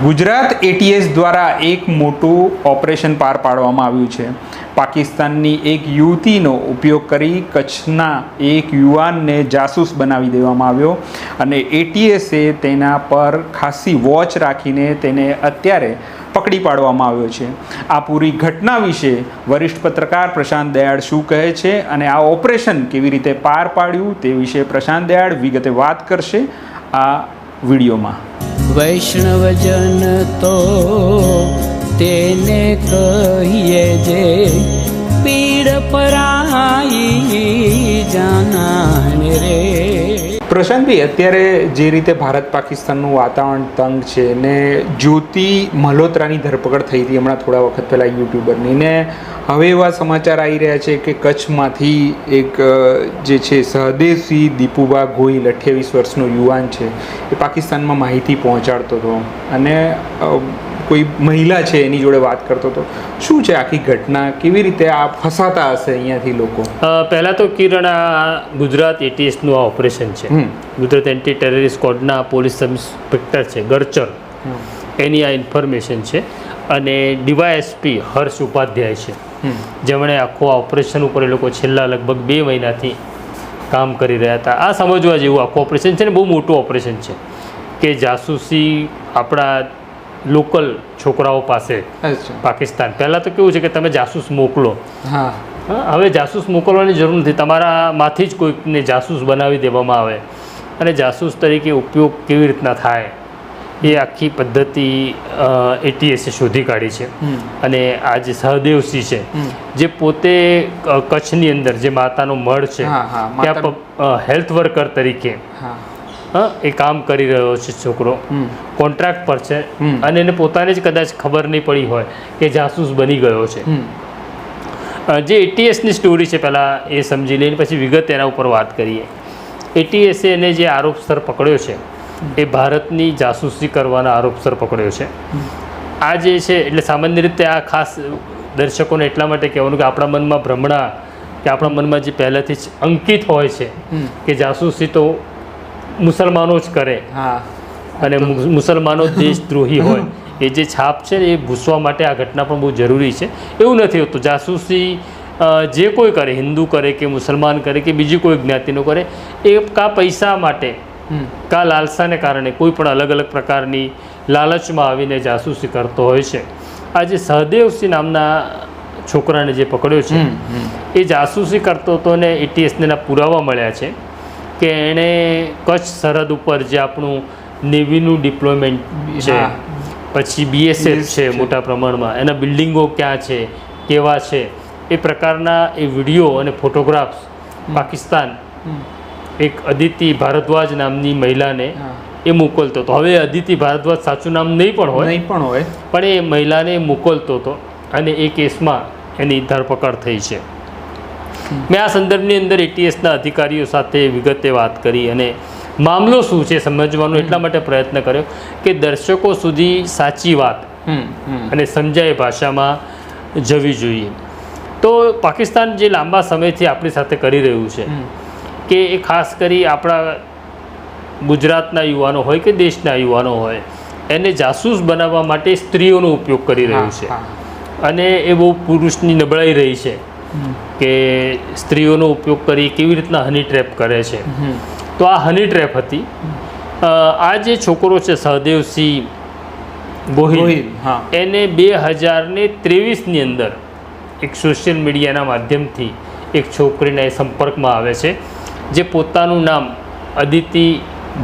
Gujarat ATS દ્વારા એક મોટું ઓપરેશન પાર પાડવામાં આવ્યું છે. પાકિસ્તાનની એક યુવતીનો ઉપયોગ કરી કચ્છના એક યુવાનને જાસૂસ બનાવી દેવામાં આવ્યો અને એટીએસે તેના પર ખાસી વોચ રાખીને તેને અત્યારે પકડી પાડવામાં આવ્યો છે. આ પૂરી ઘટના વિશે વરિષ્ઠ પત્રકાર પ્રશાંત દયાળ શું કહે છે અને આ ઓપરેશન કેવી રીતે પાર પાડ્યું તે વિશે પ્રશાંત દયાળ વિગતે વાત કરશે આ વિડીયોમાં. વૈષ્ણવજન તો તેને કહીએ જે પીડ પરાઈ જાનાને રે. પ્રશાંતભાઈ, અત્યારે જે રીતે ભારત પાકિસ્તાનનું વાતાવરણ તંગ છે ને જ્યોતિ મલ્હોત્રાની ધરપકડ થઈ હતી હમણાં થોડા વખત પહેલાં યુટ્યુબરની, ને હવે એવા સમાચાર આવી રહ્યા છે કે કચ્છમાંથી એક જે છે સહદેવસિંહ દીપુભા ગોહિલ 28 વર્ષનો યુવાન છે એ પાકિસ્તાનમાં માહિતી પહોંચાડતો હતો અને કોઈ મહિલા છે એની જોડે વાત કરતો હતો. શું છે આખી ઘટના? કેવી રીતે આ ફસાતા હશે અહીંયાથી લોકો? પહેલાં તો કિરણ, આ ગુજરાત એટીએસનું આ ઓપરેશન છે. ગુજરાત એન્ટી ટેરરિસ્ટ સ્ક્વોડના પોલીસ સબ ઇન્સ્પેક્ટર છે ગરચર, એની આ ઇન્ફોર્મેશન છે. અને ડીવાયએસપી હર્ષ ઉપાધ્યાય છે જેમણે આખો આ ઓપરેશન ઉપર એ લોકો છેલ્લા લગભગ 2 મહિનાથી કામ કરી રહ્યા હતા. આ સમજવા જેવું આખું ઓપરેશન છે ને બહુ મોટું ઓપરેશન છે કે જાસૂસી આપણા લોકલ છોકરાઓ પાસે પાકિસ્તાન. પહેલાં તો કેવું છે કે તમે જાસૂસ મોકલો, હવે જાસૂસ મોકલવાની જરૂર નથી, તમારામાંથી જ કોઈકને જાસૂસ બનાવી દેવામાં આવે અને જાસૂસ તરીકે ઉપયોગ કેવી રીતના થાય એ આખી પદ્ધતિ એટીએસે શોધી કાઢી છે. અને આ જે સહદેવસિંહ છે જે પોતે કચ્છની અંદર જે માતાનો મઢ છે ત્યાં હેલ્થ વર્કર તરીકે એ કામ કરી રહ્યો છે છોકરો, કોન્ટ્રાક્ટ પર છે અને એને પોતાને જ કદાચ ખબર નહીં પડી હોય કે જાસૂસ બની ગયો છે. જે એટીએસની સ્ટોરી છે પહેલાં એ સમજી લઈને પછી વિગત એના ઉપર વાત કરીએ. એટીએસે એને જે આરોપસર પકડ્યો છે એ ભારતની જાસૂસી કરવાના આરોપસર પકડ્યો છે. આ જે છે એટલે સામાન્ય રીતે આ ખાસ દર્શકોને એટલા માટે કહેવાનું કે આપણા મનમાં ભ્રમણા કે આપણા મનમાં જે પહેલાંથી જ અંકિત હોય છે કે જાસૂસી તો મુસલમાનો જ કરે અને મુસલમાનો દેશદ્રોહી હોય, એ જે છાપ છે ને એ ભૂસવા માટે આ ઘટના પણ બહુ જરૂરી છે. એવું નથી હોતું. જાસૂસી જે કોઈ કરે, હિન્દુ કરે કે મુસલમાન કરે કે બીજી કોઈ જ્ઞાતિનો કરે, એ કા પૈસા માટે કા લાલસાને કારણે કોઈ પણ અલગ અલગ પ્રકારની લાલચમાં આવીને જાસૂસી કરતો હોય છે. આ જે સહદેવસિંહ નામના છોકરાને જે પકડ્યો છે એ જાસૂસી કરતો હતો ને એટીએસના પુરાવા મળ્યા છે કે એણે કચ્છ સરહદ ઉપર જે આપણું નેવીનું ડિપ્લોયમેન્ટ છે, પછી બીએસએફ છે મોટા પ્રમાણમાં, એના બિલ્ડિંગો ક્યાં છે, કેવા છે, એ પ્રકારના એ વિડીયો અને ફોટોગ્રાફ્સ પાકિસ્તાન એક અદિતિ ભારદ્વાજ નામની મહિલાને એ મોકલતો હતો. હવે અદિતિ ભારદ્વાજ સાચું નામ નહીં પણ હોય પણ એ મહિલાને મોકલતો હતો અને એ કેસમાં એની ધરપકડ થઈ છે. મેં આ સંદર્ભની અંદર એટીએસના અધિકારીઓ સાથે વિગતે વાત કરી અને મામલો શું છે સમજવાનો એટલા માટે પ્રયત્ન કર્યો કે દર્શકો સુધી સાચી વાત અને સમજાય ભાષામાં જવી જોઈએ. તો પાકિસ્તાન જે લાંબા સમયથી આપણી સાથે કરી રહ્યું છે કે એ ખાસ કરી આપણા ગુજરાતના યુવાનો હોય કે દેશના યુવાનો હોય એને જાસૂસ બનાવવા માટે સ્ત્રીઓનો ઉપયોગ કરી રહ્યું છે. અને એ બહુ પુરુષની નબળાઈ રહી છે કે સ્ત્રીઓનો ઉપયોગ કરી કેવી રીતના હની ટ્રેપ કરે છે. તો આ હની ટ્રેપ હતી. આ જે છોકરો છે સહદેવસિંહ ગોહિલ, એને 2023ની અંદર એક સોશિયલ મીડિયાના માધ્યમથી એક છોકરીના સંપર્કમાં આવે છે જે પોતાનું નામ અદિતિ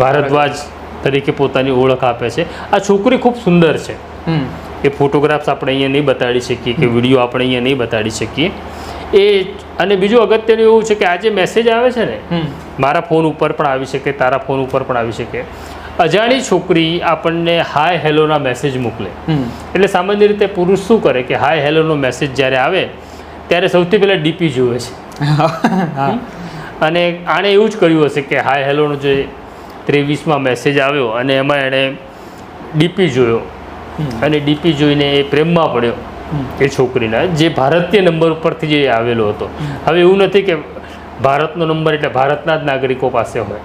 ભારદ્વાજ તરીકે પોતાની ઓળખ આપે છે. આ છોકરી ખૂબ સુંદર છે. એ ફોટોગ્રાફ્સ આપણે અહીંયા નહીં બતાડી શકીએ કે વિડીયો આપણે અહીંયા નહીં બતાડી શકીએ. અને બીજું અગત્યનું એવું છે કે આ જે મેસેજ આવે છે ને મારા ફોન ઉપર પણ આવી શકે, તારા ફોન ઉપર પણ આવી શકે. અજાણી છોકરી આપણને હાય હેલોના મેસેજ મોકલે. એટલે સામાન્ય રીતે પુરુષ શું કરે કે હાય હેલોનો મેસેજ જ્યારે આવે ત્યારે સૌથી પહેલાં ડીપી જુએ છે. અને આણે એવું જ કર્યું હશે કે હાય હેલોનો જે 23માં મેસેજ આવ્યો અને એમાં એણે ડીપી જોયો અને ડીપી જોઈને એ પ્રેમમાં પડ્યો એ છોકરીના, જે ભારતીય નંબર ઉપરથી જે આવેલો હતો. હવે એવું નથી કે ભારતનો નંબર એટલે ભારતના જ નાગરિકો પાસે હોય,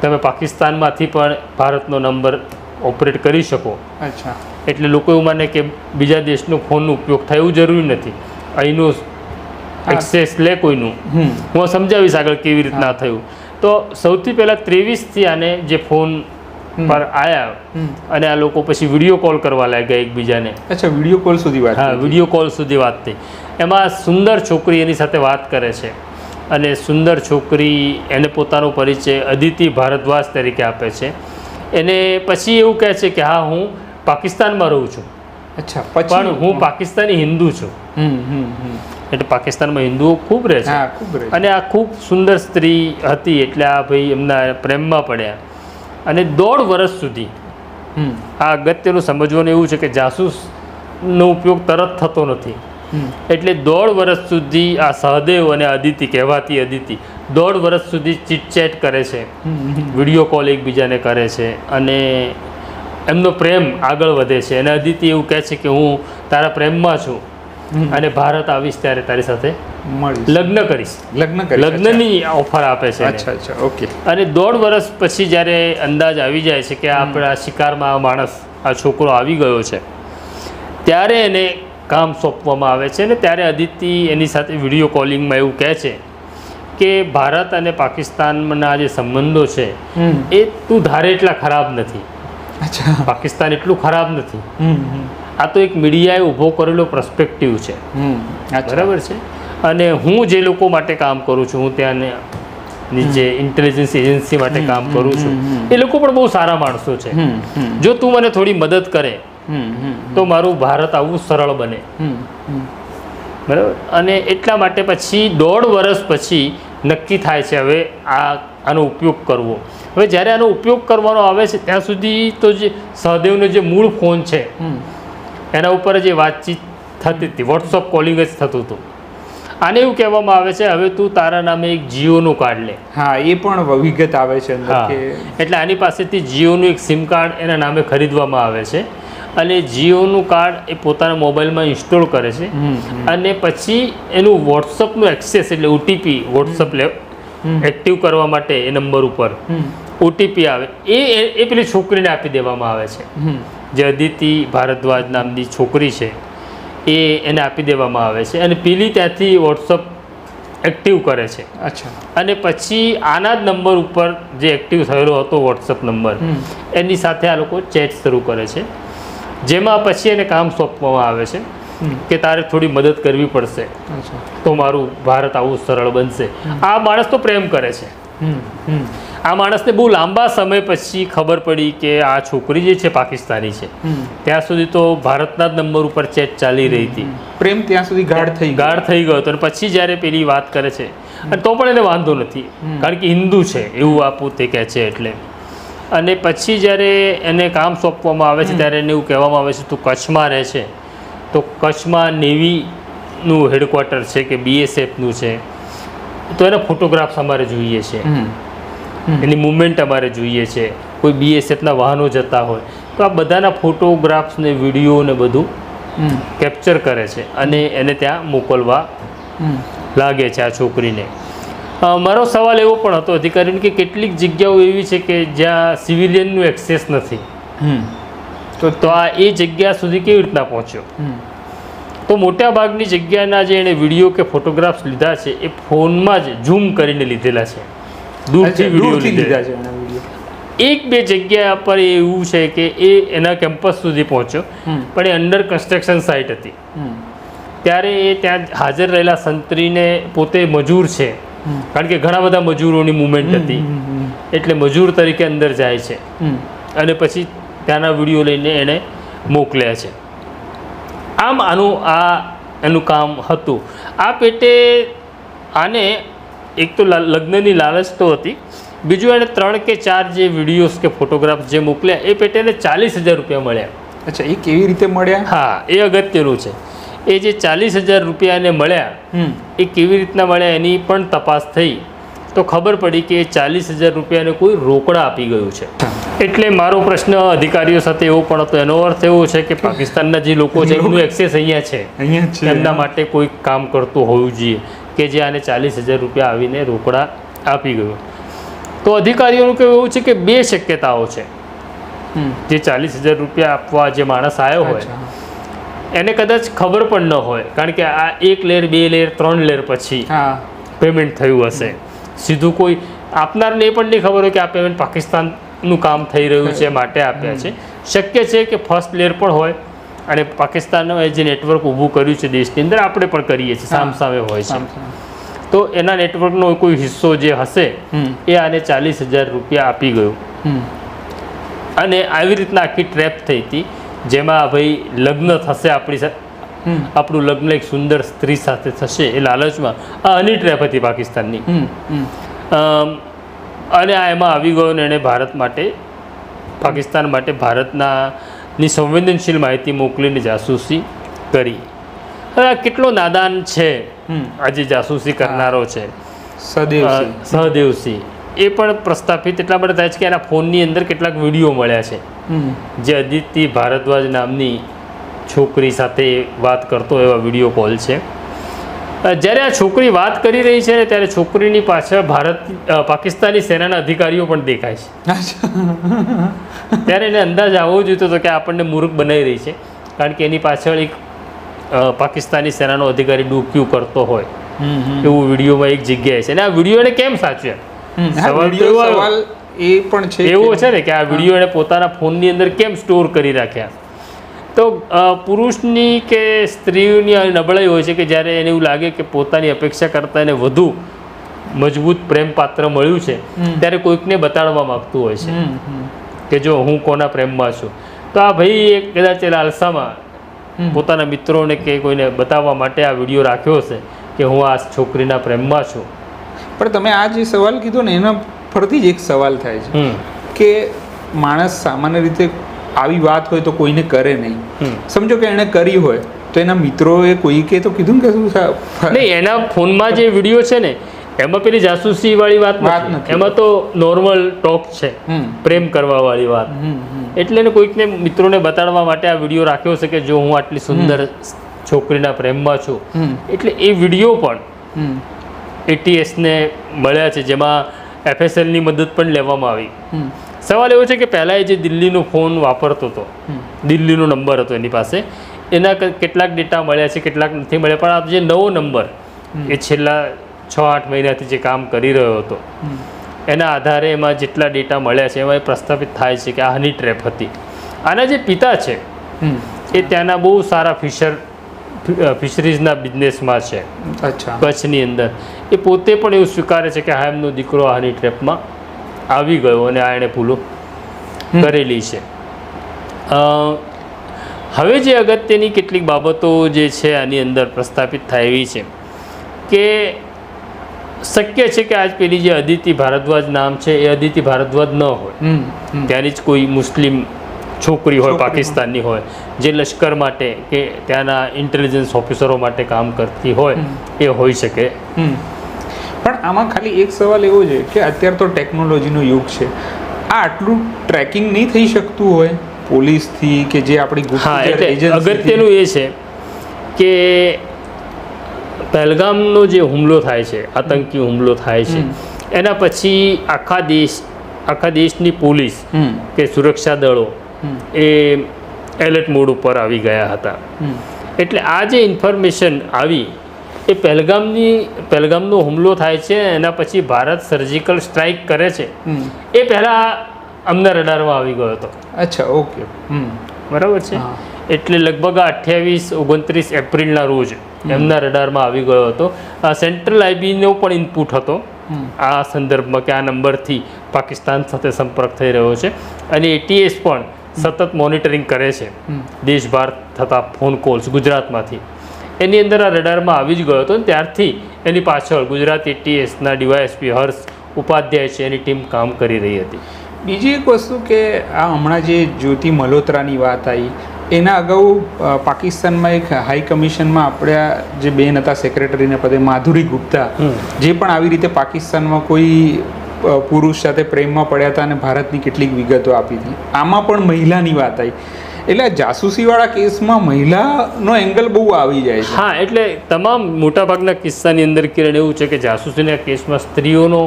તમે પાકિસ્તાનમાંથી પણ ભારતનો નંબર ઓપરેટ કરી શકો. એટલે લોકો એવું માને કે બીજા દેશનો ફોનનો ઉપયોગ થાય એવું જરૂરી નથી. અહીંનું એક્સેસ લે કોઈનું. હું સમજાવીશ આગળ કેવી રીતના થયું. તો સૌથી પહેલાં 23થી આને જે ફોન પર આવ્યા અને આ લોકો પછી વિડીયો કોલ કરવા લાગ્યા એકબીજાને. અચ્છા, વિડીયો કોલ સુધી વાત? હા, વિડીયો કોલ સુધી વાત થઈ. એમાં સુંદર છોકરી એની સાથે વાત કરે છે અને સુંદર છોકરી એને પોતાનો પરિચય અદિતિ ભારદ્વાજ તરીકે આપે છે. એને પછી એવું કહે છે કે હા, હું પાકિસ્તાનમાં રહું છું. અચ્છા, પણ હું પાકિસ્તાની હિન્દુ છું. એટલે પાકિસ્તાનમાં હિન્દુઓ ખૂબ રહે છે અને આ ખૂબ સુંદર સ્ત્રી હતી. એટલે આ ભાઈ એમના પ્રેમમાં પડ્યા અને 1.5 વર્ષ સુધી આ અગત્યનું સમજવાનું એવું છે કે જાસૂસનો ઉપયોગ તરત થતો નથી. એટલે 1.5 વર્ષ સુધી આ સહદેવ અને અદિતિ કહેવાતી અદિતિ 1.5 વર્ષ સુધી ચીટચેટ કરે છે, વિડીયો કોલ એકબીજાને કરે છે અને એમનો પ્રેમ આગળ વધે છે. અને અદિતિ એવું કહે છે કે હું તારા પ્રેમમાં છું અને ભારત આવીશ ત્યારે તારી સાથે લગ્ન કરીશ. લગ્નની ઓફર આપે છે. અચ્છા, ઓકે. અને 1.5 વર્ષ પછી જ્યારે અંદાજ આવી જાય છે કે આપણા શિકારમાં આ માણસ, આ છોકરો આવી ગયો છે, ત્યારે એને કામ સોંપવામાં આવે છે. અને ત્યારે અદિતિ એની સાથે વિડીયો કોલિંગમાં એવું કહે છે કે ભારત અને પાકિસ્તાનના જે સંબંધો છે એ તું ધારે એટલા ખરાબ નથી. પાકિસ્તાન એટલું ખરાબ નથી. આ તો એક મીડિયાએ ઊભો કરેલો પર્સપેક્ટિવ છે. બરાબર છે. અને હું જે લોકો માટે કામ કરું છું, હું ત્યાં નીચે ઇન્ટેલિજન્સ એજન્સી માટે કામ કરું છું, એ લોકો પણ બહુ સારા માણસો છે. જો તું મને થોડી મદદ કરે તો મારું ભારત આવવું સરળ બને. બરાબર. અને એટલા માટે પછી 1.5 વર્ષ પછી નક્કી થાય છે હવે આનો ઉપયોગ કરવો. હવે જ્યારે આનો ઉપયોગ કરવાનો આવે છે ત્યાં સુધી તો જે સહદેવનો જે મૂળ ફોન છે એના ઉપર જે વાતચીત થતી હતી, વોટ્સઅપ કોલિંગ જ થતું હતું. આને એવું કહેવામાં આવે છે હવે તું તારા નામે એક જીઓનું કાર્ડ લે. હા, એ પણ વિગત આવે છે અંદર કે એટલે આની પાસેથી જીઓનું એક સિમ કાર્ડ એના નામે ખરીદવામાં આવે છે અને જીઓનું કાર્ડ એ પોતાના મોબાઈલમાં ઇન્સ્ટોલ કરે છે અને પછી એનું વોટ્સઅપનું એક્સેસ એટલે ઓટીપી વોટ્સઅપ એક્ટિવ કરવા માટે એ નંબર ઉપર ઓટીપી આવે એ પેલી છોકરીને આપી દેવામાં આવે છે. જે અદિતિ ભારદ્વાજ નામની છોકરી છે એને આપી દેવામાં આવે છે અને પેલી ત્યાંથી વોટ્સઅપ એક્ટિવ કરે છે. અચ્છા. અને પછી આના જ નંબર ઉપર જે એક્ટિવ થયેલો હતો વોટ્સઅપ નંબર એની સાથે આ લોકો ચેટ શરૂ કરે છે, જેમાં પછી એને કામ સોંપવામાં આવે છે કે તારે થોડી મદદ કરવી પડશે તો મારું ભારત આવું સરળ બનશે. આ માણસ તો પ્રેમ કરે છે. આ માણસને બહુ લાંબા સમય પછી ખબર પડી કે આ છોકરી જે છે પાકિસ્તાની છે. ત્યાં સુધી તો ભારતના જ નંબર ઉપર ચેટ ચાલી રહી હતી. પ્રેમ ત્યાં સુધી ગાઢ થઈ ગયો હતો. અને પછી જ્યારે પેલી વાત કરે છે અને તો પણ એને વાંધો નથી કારણ કે હિન્દુ છે એવું આ પોતે કહે છે એટલે. અને પછી જ્યારે એને કામ સોંપવામાં આવે છે ત્યારે એને એવું કહેવામાં આવે છે તું કચ્છમાં રહે છે તો કચ્છમાં નેવીનું હેડક્વાર્ટર છે કે બીએસએફનું છે તો એના ફોટોગ્રાફ્સ અમારે જોઈએ છે, એની મુવમેન્ટ અમારે જોઈએ છે. કોઈ બીએસએફના વાહનો જતા હોય તો આ બધાના ફોટોગ્રાફ્સ ને વિડીયો ને બધું કેપ્ચર કરે છે અને એને ત્યાં મોકલવા લાગે છે આ છોકરીને. મારો સવાલ એવો પણ હતો અધિકારીને કે કેટલીક જગ્યાઓ એવી છે કે જ્યાં સિવિલિયનનું એક્સેસ નથી, તો આ એ જગ્યા સુધી કેવી રીતના પહોંચ્યો? તો મોટા ભાગની જગ્યાના જે એણે વિડીયો કે ફોટોગ્રાફ્સ લીધા છે એ ફોનમાં જ ઝૂમ કરીને લીધેલા છે, દૂરથી વિડીયો લીધેલા છે. 1-2 જગ્યા પર એવું છે કે એ એના કેમ્પસ સુધી પહોંચ્યો પણ એ અંડર કન્સ્ટ્રક્શન સાઇટ હતી. ત્યારે એ ત્યાં હાજર રહેલા સંત્રીને પોતે મજૂર છે કારણ કે ઘણા બધા મજૂરોની મુવમેન્ટ હતી એટલે મજૂર તરીકે અંદર જાય છે અને પછી ત્યાંના વિડીયો લઈને એણે મોકલ્યા છે. આમ એનું કામ હતું. આ પેટે આને એક તો લગ્નની લાલચ તો હતી, બીજું એણે 3 કે 4 જે વિડીયોઝ કે ફોટોગ્રાફ્સ જે મોકલ્યા એ પેટેને 40,000 રૂપિયા મળ્યા. અચ્છા, એ કેવી રીતે મળ્યા? હા, એ અગત્યનું છે. એ જે 40,000 રૂપિયા એને મળ્યા એ કેવી રીતના મળ્યા એની પણ તપાસ થઈ તો ખબર પડી કે 40,000 રૂપિયાને કોઈ રોકડા આપી ગયું છે. એટલે મારો પ્રશ્ન અધિકારીઓ સાથે એવો પણ હતો, એનો અર્થ એવો છે કે પાકિસ્તાનના જે લોકો છે એમનું એક્સેસ અહીંયા છે, એમના માટે કોઈ કામ કરતું હોવું જોઈએ કે જે આને 40,000 રૂપિયા આવીને રોકડા આપી ગયું. તો અધિકારીઓનું કહેવું એવું છે કે 2 શક્યતાઓ છે. જે 40,000 રૂપિયા આપવા જે માણસ આવ્યો હોય અચ્છા. એને કદાચ ખબર પણ ન હોય, કારણ કે આ 1 લેયર 2 લેયર 3 લેયર પછી હા પેમેન્ટ થયું હશે. સીધું કોઈ આપનારને એ પણ નહીં ખબર હોય કે આ પેમેન્ટ પાકિસ્તાનનું કામ થઈ રહ્યું છે માટે આપ્યા છે. શક્ય છે કે ફર્સ્ટ લેયર પણ હોય અને પાકિસ્તાનનું જે નેટવર્ક ઊભું કર્યું છે દેશની અંદર, આપણે પણ કરીએ છીએ, સામસામે હોય છે, તો એના નેટવર્કનો કોઈ હિસ્સો જે હશે એ આને 40,000 રૂપિયા આપી ગયો. અને આવી રીતના આખી ટ્રેપ થઈ હતી, જેમાં ભાઈ લગ્ન થશે આપણું લગ્ન એક સુંદર સ્ત્રી સાથે થશે એ લાલચમાં આ આની ટ્રેપ હતી પાકિસ્તાનની. અને આ એમાં આવી ગયો ને એણે ભારત માટે, પાકિસ્તાન માટે ભારતની સંવેદનશીલ માહિતી મોકલીને જાસૂસી કરી. હવે આ કેટલો નાદાન છે આજે જાસૂસી કરનારો છે સહદેવસિંહ, એ પણ પ્રસ્થાપિત એટલા માટે થાય છે કે એના ફોનની અંદર કેટલાક વિડીયો મળ્યા છે જે અદિતિ ભારદ્વાજ નામની છોકરી સાથે વાત કરતો એવા વિડીયો કોલ છે. જ્યારે આ છોકરી વાત કરી રહી છે ને ત્યારે છોકરીની પાછળ પાકિસ્તાની સેનાના અધિકારીઓ પણ દેખાય છે. ત્યારે એને અંદાજ આવવો જોઈતો હતો કે આપણને મૂર્ખ બનાવી રહી છે, કારણ કે એની પાછળ એક પાકિસ્તાની સેનાનો અધિકારી ડૂક્યું કરતો હોય એવું વિડીયોમાં એક જગ્યાએ છે. અને આ વિડીયો એને કેમ સાચ્યા? સવાલ એ પણ છે એવો છે ને કે આ વિડીયો એને પોતાના ફોનની અંદર કેમ સ્ટોર કરી રાખ્યા? તો પુરુષની કે સ્ત્રીની આ નબળાઈ હોય છે કે જ્યારે એને એવું લાગે કે પોતાની અપેક્ષા કરતાં એને વધુ મજબૂત પ્રેમ પાત્ર મળ્યું છે ત્યારે કોઈકને બતાડવા માગતું હોય છે કે જો હું કોના પ્રેમમાં છું. તો આ ભાઈ એક કદાચ લાલસામાં પોતાના મિત્રોને કે કોઈને બતાવવા માટે આ વિડીયો રાખ્યો હશે કે હું આ છોકરીના પ્રેમમાં છું. પણ તમે આ જે સવાલ કીધો ને એના પરથી જ એક સવાલ થાય છે કે માણસ સામાન્ય રીતે આવી વાત હોય તો કોઈને કરે નહીં. સમજો કે એણે કરી હોય તો એના મિત્રોએ કોઈકે તો કીધું કે શું નહીં, એના ફોનમાં જે વિડીયો છે ને એમાં પેલી જાસૂસી વાળી વાત નથી, એમાં તો નોર્મલ ટોક છે, પ્રેમ કરવા વાળી વાત. એટલે એને કોઈકને મિત્રોને બતાડવા માટે આ વિડીયો રાખ્યો છે કે જો હું આટલી સુંદર છોકરીના પ્રેમમાં છું. એટલે એ વિડીયો પણ ATSને મળ્યા છે, જેમાં FSLની મદદ પણ લેવામાં આવી. સવાલ એવો છે કે પહેલાં એ જે દિલ્હીનો ફોન વાપરતો હતો, દિલ્હીનો નંબર હતો એની પાસે, એના કેટલાક ડેટા મળ્યા છે, કેટલાક નથી મળ્યા. પણ આ જે નવો નંબર એ છેલ્લા 6-8 મહિનાથી જે કામ કરી રહ્યો હતો એના આધારે એમાં જેટલા ડેટા મળ્યા છે એમાં એ પ્રસ્થાપિત થાય છે કે આ હની ટ્રેપ હતી. આના જે પિતા છે એ ત્યાંના બહુ સારા ફિશરીઝના બિઝનેસમાં છે કચ્છની અંદર. એ પોતે પણ એવું સ્વીકારે છે કે હા એમનો દીકરો આની ટ્રેપમાં આવી ગયો અને આ એણે ભૂલો કરેલી છે. હવે જે અગત્યની કેટલીક બાબતો જે છે આની અંદર પ્રસ્થાપિત થાય એવી છે કે શક્ય છે કે આજ પેલી જે અદિતિ ભારદ્વાજ નામ છે એ અદિતિ ભારદ્વાજ ન હોય, ત્યાંની જ કોઈ મુસ્લિમ છોકરી હોય, પાકિસ્તાનની હોય, જે લશ્કર માટે કે ત્યાંના ઇન્ટેલિજન્સ ઓફિસરો માટે કામ કરતી હોય એ હોઈ શકે. પણ આમાં ખાલી એક સવાલ એવો છે કે અત્યારે તો ટેકનોલોજીનો યુગ છે, આ આટલું ટ્રેકિંગ નહીં થઈ શકતું હોય પોલીસથી કે જે આપણી ગુપ્તચર એજન્સી? અગત્યનું એ છે કે પહેલગામનો જે હુમલો થાય છે, આતંકી હુમલો થાય છે, એના પછી આખા દેશની પોલીસ કે સુરક્ષા દળો એ એલર્ટ મોડ ઉપર આવી ગયા હતા. એટલે આ જે ઇન્ફોર્મેશન આવી એ પહેલગામનો હુમલો થાય છે એના પછી ભારત સર્જિકલ સ્ટ્રાઇક કરે છે એ પહેલાં અમના રડારમાં આવી ગયો હતો. અચ્છા, ઓકે, બરાબર છે. એટલે લગભગ 28-29 એપ્રિલના રોજ એમના રડારમાં આવી ગયો હતો. સેન્ટ્રલ IBનો પણ ઇનપુટ હતો આ સંદર્ભમાં કે આ નંબરથી પાકિસ્તાન સાથે સંપર્ક થઈ રહ્યો છે, અને ATS પણ સતત મોનિટરિંગ કરે છે દેશ બહાર થતા ફોન કોલ્સ ગુજરાતમાંથી. એની અંદર આ રડારમાં આવી જ ગયો હતો. ત્યારથી એની પાછળ ગુજરાત ATSના DYSP હર્ષ ઉપાધ્યાય છે એની ટીમ કામ કરી રહી હતી. બીજી એક વસ્તુ કે આ હમણાં જે જ્યોતિ મલ્હોત્રાની વાત આવી એના અગાઉ પાકિસ્તાનમાં એક હાઈ કમિશનમાં આપણા જે બેન હતા સેક્રેટરીના પદે માધુરી ગુપ્તા, જે પણ આવી રીતે પાકિસ્તાનમાં કોઈ પુરુષ સાથે પ્રેમમાં પડ્યા હતા અને ભારતની કેટલીક વિગતો આપી હતી. આમાં પણ મહિલાની વાત આવી. એટલે જાસૂસીવાળા કેસમાં મહિલાનો એંગલ બહુ આવી જાય છે. હા, એટલે તમામ મોટાભાગના કિસ્સાની અંદર કિરણ એવું છે કે જાસૂસીના કેસમાં સ્ત્રીઓનો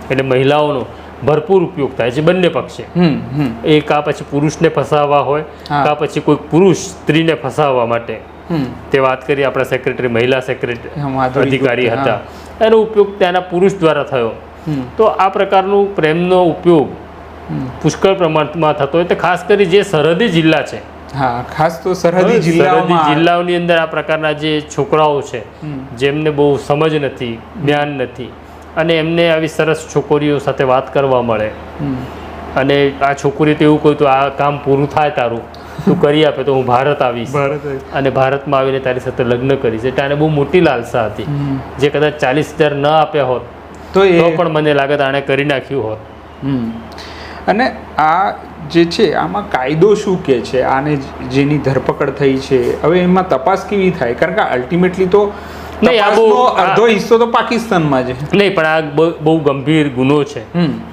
એટલે મહિલાઓનો ભરપૂર ઉપયોગ થાય છે બંને પક્ષે. એ કા પછી પુરુષને ફસાવવા હોય, કા પછી કોઈ પુરુષ સ્ત્રીને ફસાવવા માટે, તે વાત કરી આપણા સેક્રેટરી, મહિલા સેક્રેટરી અધિકારી હતા, એનો ઉપયોગ ત્યાંના પુરુષ દ્વારા થયો. તો આ પ્રકારનું પ્રેમનો ઉપયોગ પુષ્કળ પ્રમાણમાં થતો હોય. તો ખાસ કરી જે સરહદી જિલ્લા છે, ખાસ તો સરહદી જિલ્લાઓની અંદર આ પ્રકારના જે છોકરાઓ છે, જેમને બહુ સમજ નથી, જ્ઞાન નથી, અને એમને આવી સરસ છોકરીઓ સાથે વાત કરવા મળે, અને આ છોકરી તો એવું કહ્યું તો આ કામ પૂરું થાય તારું, તું કરી આપે તો હું ભારત આવીશ અને ભારતમાં આવીને તારી સાથે લગ્ન કરીશ. એટલે આને બહુ મોટી લાલસા હતી, જે કદાચ 40,000 ન આપ્યા હોત તો પણ મને લાગે આણે કરી નાખ્યું હોત. અને આ જે છે આમાં કાયદો શું કહે છે, આને જેની ધરપકડ થઈ છે, હવે એમાં તપાસ કેવી થાય? કારણ કે અલ્ટિમેટલી તો અડધો હિસ્સો તો પાકિસ્તાનમાં છે. નહીં, પણ આ બહુ ગંભીર ગુનો છે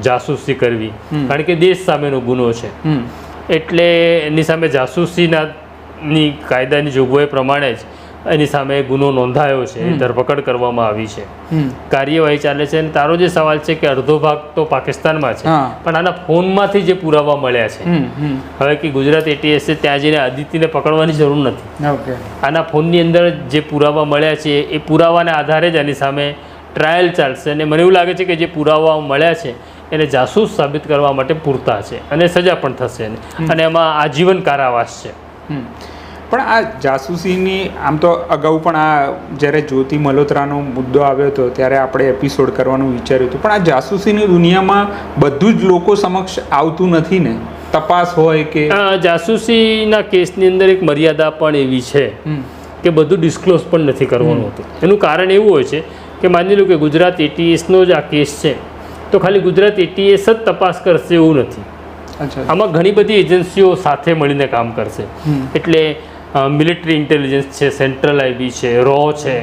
જાસૂસી કરવી, કારણ કે દેશ સામેનો ગુનો છે. એટલે એની સામે જાસૂસીની કાયદાની જોગવાઈ પ્રમાણે જ એની સામે ગુનો નોંધાયો છે, ધરપકડ કરવામાં આવી છે, કાર્યવાહી ચાલે છે. અને તારો જે સવાલ છે કે અડધો ભાગ તો પાકિસ્તાનમાં છે, પણ આના ફોનમાંથી જે પુરાવા મળ્યા છે, હવે કે ગુજરાત ATS ત્યાં જઈને આદિત્યને પકડવાની જરૂર નથી. આના ફોનની અંદર જે પુરાવા મળ્યા છે એ પુરાવાના આધારે જ આની સામે ટ્રાયલ ચાલશે. અને મને એવું લાગે છે કે જે પુરાવા મળ્યા છે એને જાસૂસ સાબિત કરવા માટે પૂરતા છે, અને સજા પણ થશે, અને એમાં આજીવન કારાવાસ છે. પણ આ જાસૂસીની આમ તો અગાઉ પણ આ જ્યારે જ્યોતિ મલ્હોત્રાનો મુદ્દો આવ્યો હતો ત્યારે આપણે એપિસોડ કરવાનું વિચાર્યું હતું, પણ આ જાસૂસીની દુનિયામાં બધું જ લોકો સમક્ષ આવતું નથી ને, તપાસ હોય કે જાસૂસીના કેસની અંદર એક મર્યાદા પણ એવી છે કે બધું ડિસ્ક્લોઝ પણ નથી કરવાનું હતું. એનું કારણ એવું હોય છે કે માની લો કે ગુજરાત ATSનો જ આ કેસ છે, તો ખાલી ગુજરાત ATS જ તપાસ કરશે એવું નથી. આમાં ઘણી બધી એજન્સીઓ સાથે મળીને કામ કરશે. એટલે મિલિટરી ઇન્ટેલિજન્સ છે, સેન્ટ્રલ IB છે, RAW છે,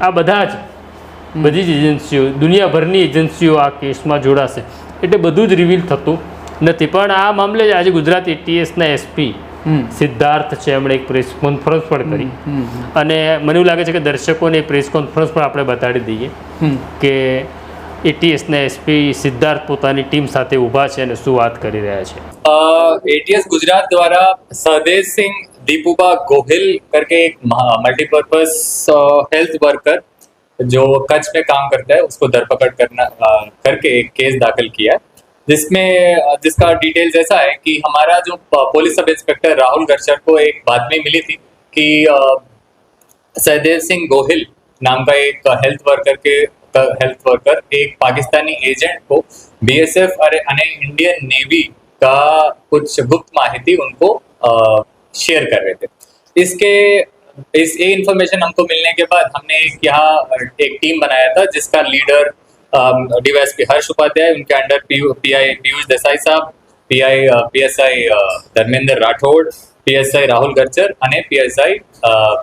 આ બધી જ એજન્સીઓ, દુનિયાભરની એજન્સીઓ આ કેસમાં જોડાશે. એટલે બધું જ રિવીલ થતું નથી. પણ આ મામલે આજે ગુજરાત ATSના SP સિદ્ધાર્થ છે, એમણે એક પ્રેસ કોન્ફરન્સ પણ કરી, અને મને એવું લાગે છે કે દર્શકોને પ્રેસ કોન્ફરન્સ પણ આપણે બતાડી દઈએ કે ATSના SP સિદ્ધાર્થ પોતાની ટીમ સાથે ઊભા છે અને શું વાત કરી રહ્યા છે. ATS गुजरात द्वारा सहदेव सिंह दीपूबा गोहिल करके एक मल्टीपर्पज हेल्थ वर्कर जो कच्छ में काम करता है उसको धरपकड़ करके एक केस दाखिल किया है, जिसका डिटेल्स ऐसा है कि हमारा जो पुलिस सब इंस्पेक्टर राहुल गर्चर को एक बातमी मिली थी कि सहदेव सिंह गोहिल नाम का एक हेल्थ वर्कर एक पाकिस्तानी एजेंट को BSF અને इंडियन नेवी का कुछ गुप्त माहिती उनको शेयर कर रहे थे. ये इन्फॉर्मेशन हमको मिलने के बाद हमने यहाँ एक टीम बनाया था जिसका लीडर DYSP हर्ष उपाध्याय, उनके अंडर PI पीयूष देसाई साहब, PSI धर्मेंद्र राठौड़, PSI राहुल गर्चर અને PSI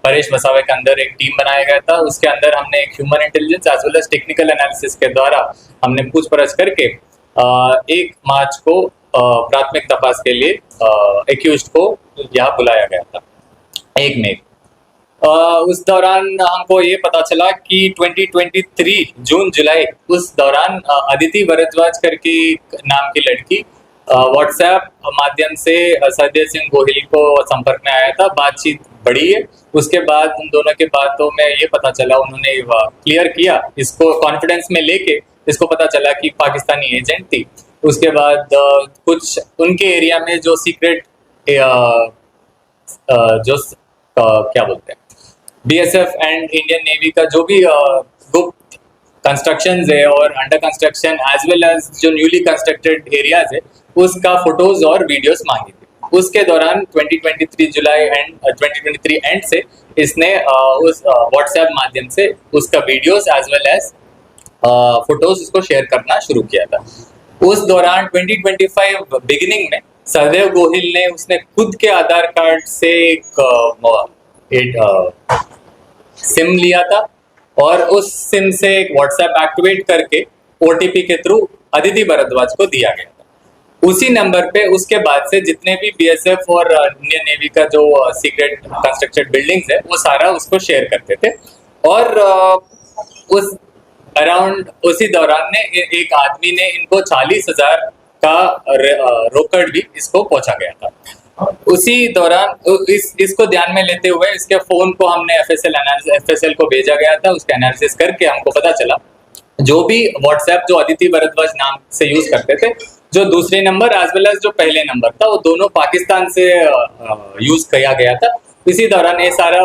परेश वसावे के अंदर एक टीम बनाया गया था. उसके अंदर हमने एक human intelligence as well as technical analysis के द्वारा हमने पूछपरछ करके 1 मार्च को प्राथमिक तपास के लिए एक्यूज्ड को यहाँ बुलाया गया था 1 मई. उस दौरान हमको ये पता चला कि 2023 जून जुलाई उस दौरान अदिति भरद्वाज करके नाम की लड़की व्हाट्सएप माध्यम से सहदेव सिंह गोहिल को संपर्क में आया था. बातचीत बढ़ी है. उसके बाद उन दोनों के बातों में ये पता चला, उन्होंने क्लियर किया, इसको कॉन्फिडेंस में लेके इसको पता चला कि पाकिस्तानी एजेंट थी. उसके बाद कुछ उनके एरिया में जो सीक्रेट क्या बोलते हैं BSF एंड इंडियन नेवी का जो भी गुप्त कंस्ट्रक्शंस है और under construction as well as जो न्यूली कंस्ट्रक्टेड एरियाज है उसका फोटोज और वीडियोस मांगी थी. उसके दौरान 2023 एंड से इसने उस व्हाट्सएप माध्यम से उसका videos as well as photos उसको शेयर करना शुरू किया था. उस दौरान 2025 बिगिनिंग में सहदेव गोहिल ने उसने खुद के आधार कार्ड से एक सिम लिया था और उस सिम से एक व्हाट्सएप एक्टिवेट करके OTP के थ्रू अदिति भरद्वाज को दिया गया था. उसी नंबर पे उसके बाद से जितने भी BSF और इंडियन नेवी का जो सीक्रेट कंस्ट्रक्टेड बिल्डिंग्स है वो सारा उसको शेयर करते थे. और उस अराउंड उसी दौरान ने एक आदमी ने इनको 40,000 का रोकड़ भी इसको पहुंचा गया था। उसी दौरान इसको ध्यान में लेते हुए इसके फोन को हमने एफएसएल को भेजा गया था। उसका एनालिसिस करके हमको पता चला जो भी व्हाट्सएप जो अदिति भारद्वाज नाम से यूज करते थे, जो दूसरे नंबर एज वेल एज जो पहले नंबर था, वो दोनों पाकिस्तान से यूज किया गया था। इसी दौरान ये सारा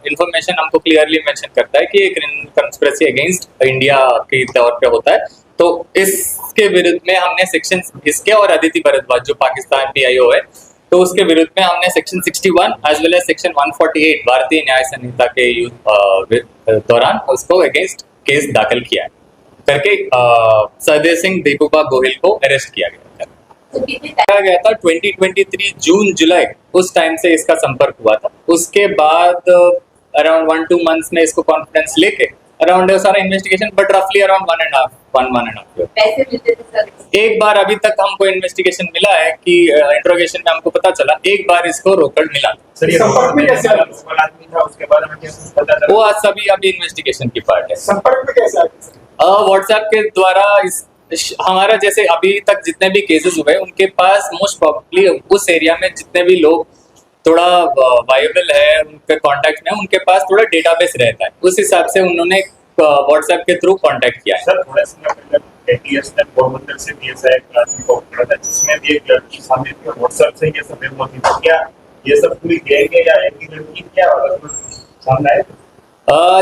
इंफॉर्मेशन हमको क्लियरली मेंशन करता है कि एक कंस्पिरेसी अगेंस्ट इंडिया के तौर पे होता है। तो इसके विरुद्ध में हमने सेक्शन इसके और अदिति भारद्वाज जो पाकिस्तान पीआईओ है, तो उसके विरुद्ध में हमने section 61 as well as section 148 Bharatiya न्याय संहिता के दौरान उसको अगेंस्ट केस दाखिल किया है करके सरदेव सिंह दीपूबा गोहिल को अरेस्ट किया गया था 2023 जून जुलाई, उस टाइम से इसका संपर्क हुआ था। उसके बाद अराउंड 1-2 मंथ्स में इसको कॉन्फिडेंस लेके अराउंड सारा इन्वेस्टिगेशन, बट रफली अराउंड 1.5 ईयर। पैसे मिलते थे सर? एक बार अभी तक हमको इन्वेस्टिगेशन मिला है कि इंट्रोगेशन में हमको पता चला एक बार इसको रोकड़ मिला। सर, ये संपर्क में कैसे आया? आदमी था, उसके बारे में कैसे पता चला? वो आज सभी अभी इन्वेस्टिगेशन की पार्ट है। संपर्क में कैसे आया? व्हाट्सएप के द्वारा हमारा जैसे अभी तक जितने भी केसेस हुए उनके पास मोस्ट प्रोबेबली उस एरिया में जितने भी लोग थोड़ा वायबल है, उनके कांटेक्ट में उनके पास थोड़ा डेटाबेस रहता है, उस हिसाब से उन्होंने व्हाट्सएप के थ्रू कांटेक्ट किया है। सर, थोड़ा समय पहले एटीएस ने पोरबंदर से भी ऐसा एक आदमी को पकड़ा था जिसमें भी एक लड़की शामिल थी। व्हाट्सएप से ये सब मेमो थी, क्या ये सब पूरी गैंग है या एक ही लड़की क्या सामने आया?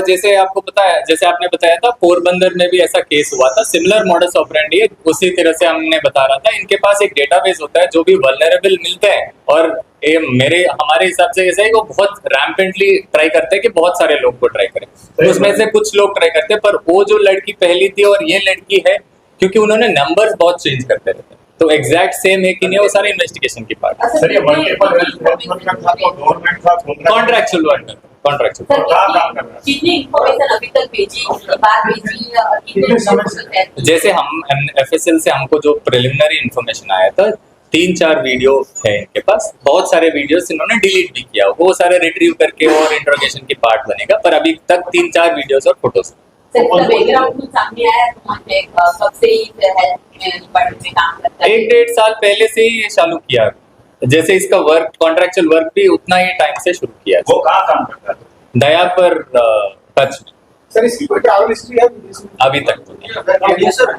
जैसे आपको पता है, जैसे आपने बताया था पोरबंदर में भी ऐसा केस हुआ था, सिमिलर मॉडस ऑपरेंडी है, उसी तरह से हमने बता रहा था। इनके पास एक डेटाबेस होता है जो भी वल्नरेबल मिलते हैं, और हमारे हिसाब से ऐसा है वो बहुत रैम्पेंटली ट्राई करते हैं कि बहुत सारे लोग को ट्राई करें, तो उसमें से कुछ लोग ट्राई करते हैं। पर वो जो लड़की पहली थी और ये लड़की है, क्योंकि उन्होंने नंबर्स बहुत चेंज करते रहते हैं, तो एग्जैक्ट सेम है कि नहीं वो सारे इन्वेस्टिगेशन की पार्ट है। सर, ये मल्टीपल हेल्थ वर्कर था तो गवर्नमेंट था, कॉन्ट्रैक्चुअल वर्कर, कॉन्ट्रैक्चुअल। कितनी इंफॉर्मेशन अभी तक भेजी, बात भेजी, कितने समय? जैसे हम एफएसएल से हमको जो प्रिलिमिनरी इंफॉर्मेशन आया था, 3-4 वीडियो है इनके पास, बहुत सारे वीडियोस इन्होंने डिलीट भी किया, वो सारे रिट्रीव करके और इंट्रोगेशन की पार्ट बनेगा, पर अभी तक 3-4 वीडियोस और फोटोज। बैकग्राउंड सामने आया कब से ही हेल्थ डिपार्टमेंट में काम करता है? 1-1.5 साल पहले से ही ये चालू किया, जैसे इसका वर्क कॉन्ट्रैक्चुअल वर्क भी उतना ही टाइम से शुरू किया। वो कहाँ काम करता है? दया पर टच में। सर, इसकी कोई ट्रैवल हिस्ट्री है अभी तक तो नहीं। सर,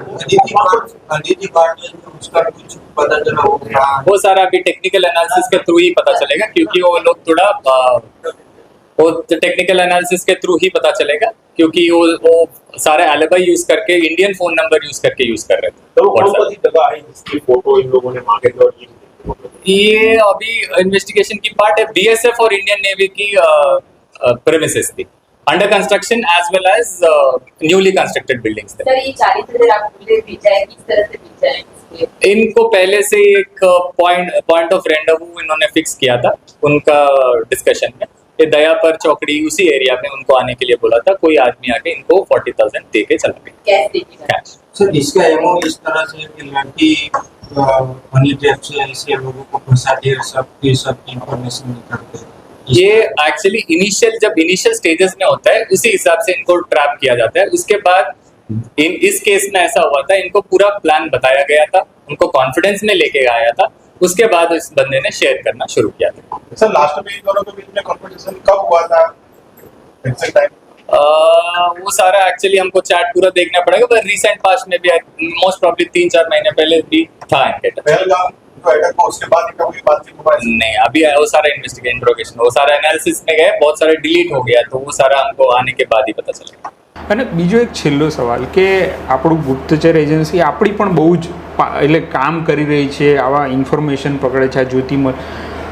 अदिति भारद्वाज उसका कुछ पता चला हो गया? वो सारा अभी टेक्निकल एनालिसिस के थ्रू ही पता चलेगा, क्योंकि वो लोग थोड़ा वो टेक्निकल एनालिसिस के थ्रू ही पता चलेगा, क्योंकि वो सारे एलिबाई यूज करके इंडियन फोन नंबर यूज करके यूज कर रहे थे। तो कौन सी जगह है जिसकी फोटो इन लोगों ने मांगे थे? और ये अभी इन्वेस्टिगेशन की पार्ट है। बीएसएफ और इंडियन नेवी की प्रेमिसेस थी, under construction as well as newly constructed buildings थे। सर, ये 40,000 आप बोले भेजा है, किस तरह से भेजा है? इनको पहले से एक पॉइंट ऑफ रेंडवू इन्होंने फिक्स किया था उनका डिस्कशन में। ये दया पर चौकड़ी उसी एरिया में उनको आने के लिए बोला था, कोई आदमी आके इनको 40,000 दे के चला गया। कैश? सर, इसका एमओ इस तरह से कि लड़की मनी ट्रैप से ऐसे लोगों को फंसा के सब इंफॉर्मेशन निकालते हैं। ये एक्चुअली जब इनिशियल स्टेजेस में होता है उसी हिसाब से इनको ट्रैप किया जाता है। उसके बाद इस केस में ऐसा हुआ था, इनको पूरा प्लान बताया गया था, उनको कॉन्फिडेंस में लेके आया था, उसके बाद इस बंदे ने शेयर करना शुरू किया था। सर, लास्ट में इन दोनों के बीच में कॉन्वर्सेशन कब हुआ था? एग्जैक्ट टाइम वो सारा एक्चुअली हमको चैट पूरा देखना पड़ेगा, पर रिसेंट पास्ट में भी मोस्ट प्रॉब्ली 3-4 महीने पहले भी था इनके टच। पहलगाम अटैक को उसके बाद ही कभी बातचीत हुई? नहीं, अभी वो सारा इन्वेस्टिगेशन इंट्रोगेशन वो सारा एनालिसिस में गए, बहुत सारे डिलीट हो गया, तो वो सारा हमको आने के बाद ही पता चलेगा। અને બીજો એક છેલ્લો સવાલ કે આપણું ગુપ્તચર એજન્સી આપણી પણ બહુ જ એટલે કામ કરી રહી છે, આવા ઇન્ફોર્મેશન પકડે છે, જ્યોતિમલ,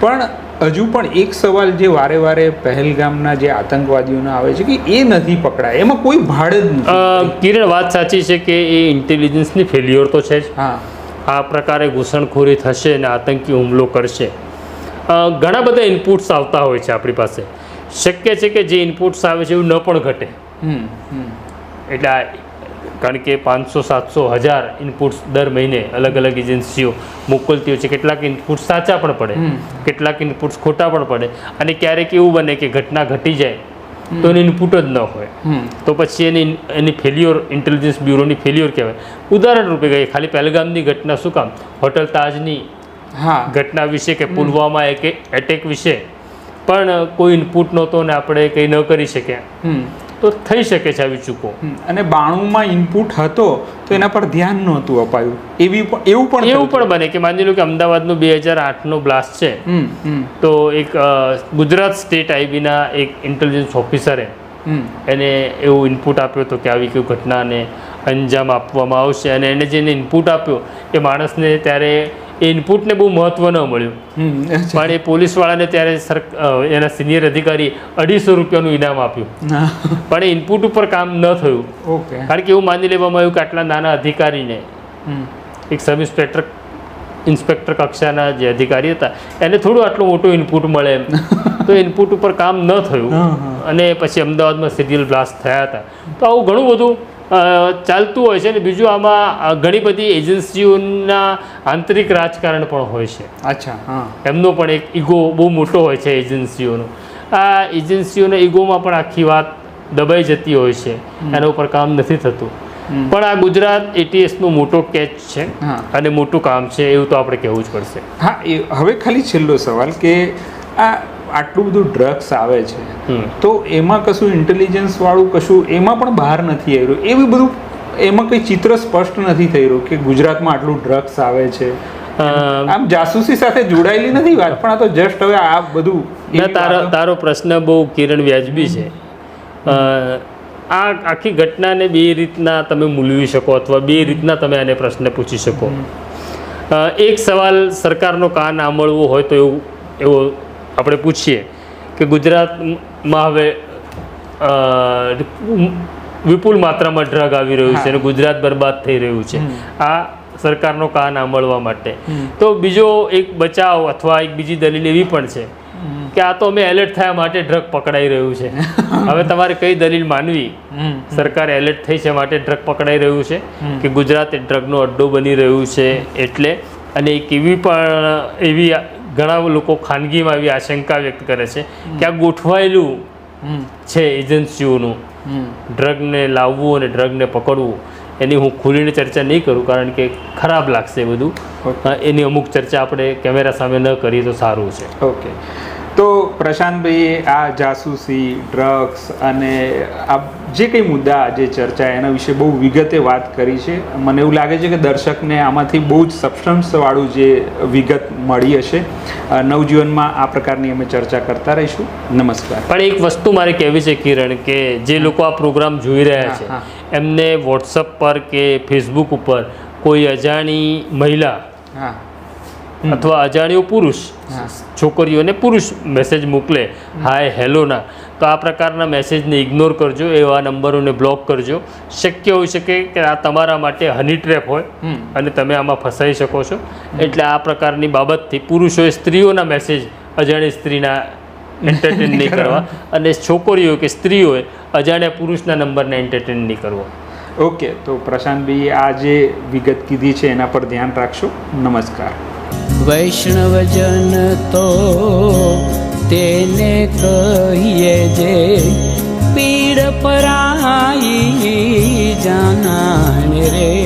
પણ હજુ પણ એક સવાલ જે વારે વારે પહેલગામના જે આતંકવાદીઓના આવે છે કે એ નથી પકડાય, એમાં કોઈ ભાડ જ નથી। કિરણ, વાત સાચી છે કે એ ઇન્ટેલિજન્સની ફેલ્યોર તો છે જ। હા, આ પ્રકારે ઘૂસણખોરી થશે અને આતંકી હુમલો કરશે। ઘણા બધા ઇનપુટ્સ આવતા હોય છે આપણી પાસે, શક્ય છે કે જે ઇનપુટ્સ આવે છે એવું ન પણ ઘટે। એટલે કારણ કે 500-700-1000 ઇનપુટ્સ દર મહિને અલગ અલગ એજન્સીઓ મોકલતી હોય છે। કેટલાક ઇનપુટ્સ સાચા પણ પડે, કેટલાક ઇનપુટ્સ ખોટા પણ પડે, અને ક્યારેક એવું બને કે ઘટના ઘટી જાય તો એનું ઇનપુટ જ ન હોય તો પછી એની ફેલ્યોર ઇન્ટેલિજન્સ બ્યુરોની ફેલ્યોર કહેવાય. ઉદાહરણ રૂપે કહીએ, ખાલી પહેલગામની ઘટના શું કામ, હોટલ તાજની ઘટના વિશે કે પુલવામા એટેક વિશે પણ કોઈ ઇનપુટ નહોતો ને આપણે કંઈ ન કરી શક્યા, તો થઈ શકે છે આવી ચૂકો. અને 92માં ઇનપુટ હતો તો એના પર ધ્યાન નહોતું અપાયું, એવું પણ બને કે માની લો કે અમદાવાદનું 2008નો બ્લાસ્ટ છે, તો એક ગુજરાત સ્ટેટ આઈબીના એક ઇન્ટેલિજન્સ ઓફિસરે એને એવું ઇનપુટ આપ્યો હતો કે આવી કોઈ ઘટનાને અંજામ આપવામાં આવશે, અને એને જેને ઇનપુટ આપ્યો એ માણસને ત્યારે એ ઇનપુટને બહુ મહત્વ ન મળ્યું, પણ એ પોલીસવાળાને ત્યારે એના સિનિયર અધિકારી 250 રૂપિયાનું ઇનામ આપ્યું, પણ એ ઇનપુટ ઉપર કામ ન થયું. કારણ કે એવું માની લેવામાં આવ્યું કે આટલા નાના અધિકારીને, એક સબ ઇન્સ્પેક્ટર કક્ષાના જે અધિકારી હતા એને થોડું આટલું મોટું ઇનપુટ મળે એમ, તો ઇનપુટ ઉપર કામ ન થયું અને પછી અમદાવાદમાં સિરિયલ બ્લાસ્ટ થયા હતા. તો આવું ઘણું બધું ચાલતું હોય છે. અને બીજું આમાં ઘણી બધી એજન્સીઓના આંતરિક રાજકારણ પણ હોય છે. એમનો પણ એક ઈગો બહુ મોટો હોય છે એજન્સીઓનો. આ એજન્સીઓના ઈગોમાં પણ આખી વાત દબાઈ જતી હોય છે, એના ઉપર કામ નથી થતું. પણ આ ગુજરાત એટીએસનો મોટો કેચ છે અને મોટું કામ છે, એવું તો આપણે કહેવું જ પડશે. હવે ખાલી છેલ્લો સવાલ કે આ આટલું બધું ડ્રગ્સ આવે છે તો એમાં કશું ઇન્ટેલિજન્સ વાળું કશું એમાં પણ બહાર નથી આવી રહ્યું, એવું બધું એમાં કંઈ ચિત્ર સ્પષ્ટ નથી થઈ રહ્યું કે ગુજરાતમાં આટલું ડ્રગ્સ આવે છે. આમ જાસૂસી સાથે જોડાયેલી નથી વાત, પણ આ તો જસ્ટ હવે આ બધું તારો પ્રશ્ન બહુ કિરણ વ્યાજબી છે. આ આખી ઘટનાને બે રીતના તમે મૂલવી શકો અથવા બે રીતના તમે આને પ્રશ્ન પૂછી શકો. એક સવાલ સરકારનો કાન આંબળવો હોય તો એવો આપણે પૂછીએ કે ગુજરાતમાં હવે વિપુલ માત્રામાં ડ્રગ આવી રહ્યું છે અને ગુજરાત બરબાદ થઈ રહ્યું છે, આ સરકારનો કાન આંબળવા માટે. તો બીજો એક બચાવ અથવા એક બીજી દલીલ એવી પણ છે કે આ તો અમે એલર્ટ થયા માટે ડ્રગ પકડાઈ રહ્યું છે. હવે તમારે કઈ દલીલ માનવી? સરકાર એલર્ટ થઈ છે માટે ડ્રગ પકડાઈ રહ્યું છે કે ગુજરાત એ ડ્રગનો અડ્ડો બની રહ્યું છે એટલે? અને એક એવી ઘણા લોકો ખાનગીમાં એવી આશંકા વ્યક્ત કરે છે કે આ ગોઠવાયેલું છે એજન્સીઓનું ડ્રગને લાવવું અને ડ્રગને પકડવું. એની હું ખુલીને ચર્ચા નહીં કરું કારણ કે ખરાબ લાગશે બધું. એની અમુક ચર્ચા આપણે કેમેરા સામે ન કરીએ તો સારું છે. ઓકે, તો પ્રશાંતભાઈએ આ જાસૂસી, ડ્રગ્સ અને આ જે કંઈ મુદ્દા જે ચર્ચા એના વિશે બહુ વિગતે વાત કરી છે. મને એવું લાગે છે કે દર્શકને આમાંથી બહુ જ સબસ્ટન્સવાળું જે વિગત મળી હશે. નવજીવનમાં આ પ્રકારની અમે ચર્ચા કરતા રહીશું. નમસ્કાર. પણ એક વસ્તુ મારે કહેવી છે કિરણ, કે જે લોકો આ પ્રોગ્રામ જોઈ રહ્યા છે એમને વોટ્સઅપ પર કે ફેસબુક ઉપર કોઈ અજાણી મહિલા અથવા અજાણ્યો પુરુષ છોકરીઓને પુરુષ મેસેજ મોકલે હાય હેલોના, તો આ પ્રકારના મેસેજને ઇગ્નોર કરજો, એવા નંબરોને બ્લોક કરજો. શક્ય હોઈ શકે કે આ તમારા માટે હની ટ્રેપ હોય અને તમે આમાં ફસાઈ શકો છો. એટલે આ પ્રકારની બાબતથી પુરુષોએ સ્ત્રીઓના મેસેજ અજાણી સ્ત્રીના એન્ટરટેન નહીં કરવા અને છોકરીઓ કે સ્ત્રીઓએ અજાણ્યા પુરુષના નંબરને એન્ટરટેન નહીં કરવો. ઓકે, તો પ્રશાંતભાઈએ આ જે વિગત કીધી છે એના પર ધ્યાન રાખશો. નમસ્કાર. વૈષ્ણવજન તો તેને કહીએ જે પીડ પરાઈ જાનાને રે.